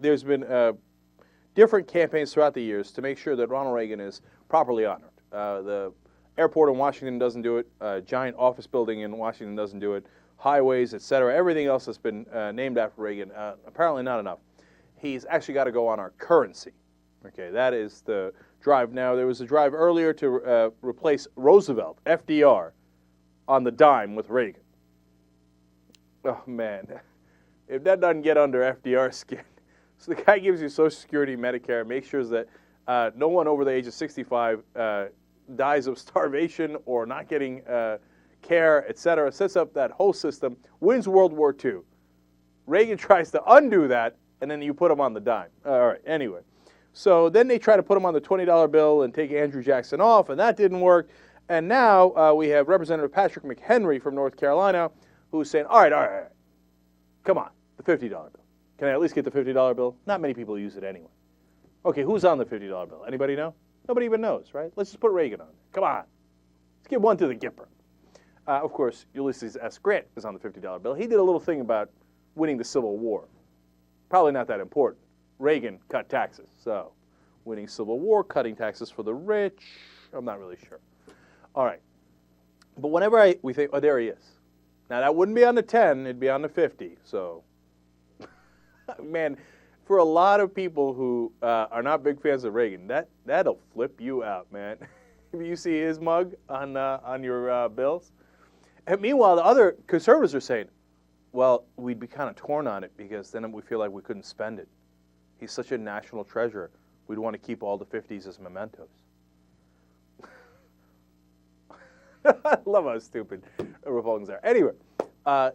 there's been different campaigns throughout the years to make sure that Ronald Reagan is properly honored. The airport in Washington doesn't do it. Giant office building in Washington doesn't do it. Highways, etc. Everything else has been named after Reagan. Apparently not enough. He's actually got to go on our currency. Okay, that is the drive. Now, there was a drive earlier to replace Roosevelt, FDR, on the dime with Reagan. Oh, man. If that doesn't get under FDR's skin. So the guy gives you Social Security, Medicare, makes sure that no one over the age of 65 dies of starvation or not getting care, etc., sets up that whole system, wins World War II. Reagan tries to undo that, and then you put him on the dime. All right, anyway. So then they try to put him on the $20 bill and take Andrew Jackson off, and that didn't work. And now we have Representative Patrick McHenry from North Carolina who's saying, all right, come on, the $50 bill. Can I at least get the $50 bill? Not many people use it anyway. Okay, who's on the $50 bill? Anybody know? Nobody even knows, right? Let's just put Reagan on it. Come on. Let's give one to the Gipper. Of course, Ulysses S. Grant is on the $50 bill. He did a little thing about winning the Civil War. Probably not that important. Reagan cut taxes. So, winning Civil War, cutting taxes for the rich, I'm not really sure. All right. But whenever we think, oh, there he is. Now, that wouldn't be on the 10, it'd be on the 50. So, man, for a lot of people who are not big fans of Reagan, that'll flip you out, man. If you see his mug on your bills. And meanwhile, the other conservatives are saying, well, we'd be kind of torn on it because then we feel like we couldn't spend it. He's such a national treasure. We'd want to keep all the 50s as mementos. I love how stupid Republicans are. Anyway,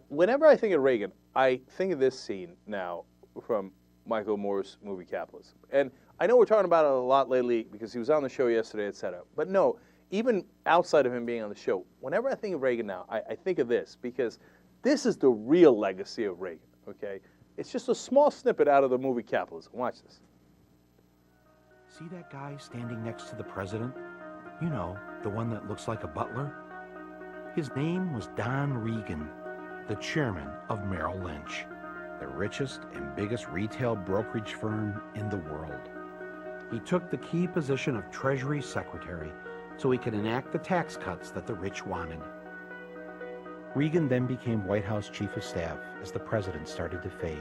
whenever I think of Reagan, I think of this scene now from Michael Moore's movie Capitalism. And I know we're talking about it a lot lately because he was on the show yesterday, etc. But no, even outside of him being on the show, whenever I think of Reagan now, I think of this because this is the real legacy of Reagan, okay? It's just a small snippet out of the movie Capitalism. Watch this. See that guy standing next to the president? You know, the one that looks like a butler? His name was Don Reagan, the chairman of Merrill Lynch, the richest and biggest retail brokerage firm in the world. He took the key position of Treasury Secretary so he could enact the tax cuts that the rich wanted. Reagan then became White House Chief of Staff as the president started to fade.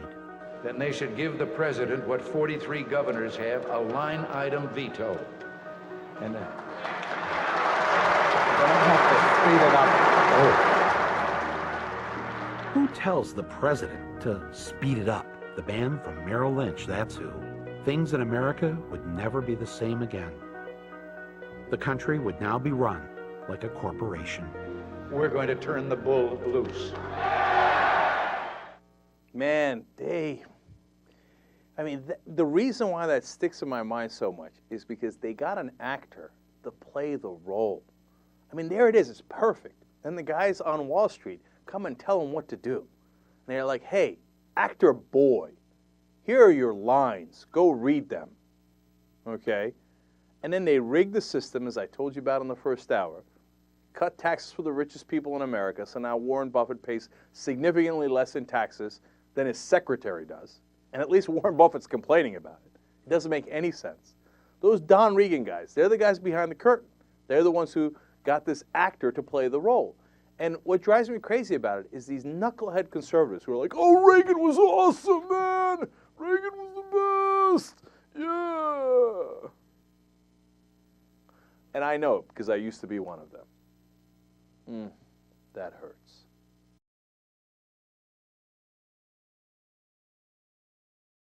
Then they should give the president what 43 governors have, a line item veto. And don't have to speed it up. Oh. Who tells the president to speed it up? The man from Merrill Lynch, that's who. Things in America would never be the same again. The country would now be run like a corporation. We're going to turn the bull loose. Man, the reason why that sticks in my mind so much is because they got an actor to play the role. I mean, there it is. It's perfect. Then the guys on Wall Street come and tell him what to do. And they're like, hey, actor boy, here are your lines. Go read them. Okay? And then they rig the system, as I told you about in the first hour, cut taxes for the richest people in America, so now Warren Buffett pays significantly less in taxes than his secretary does. And at least Warren Buffett's complaining about it. It doesn't make any sense. Those Don Reagan guys, they're the guys behind the curtain. They're the ones who got this actor to play the role. And what drives me crazy about it is these knucklehead conservatives who are like, oh, Reagan was awesome, man! Reagan was the best! Yeah! And I know because I used to be one of them. That hurts.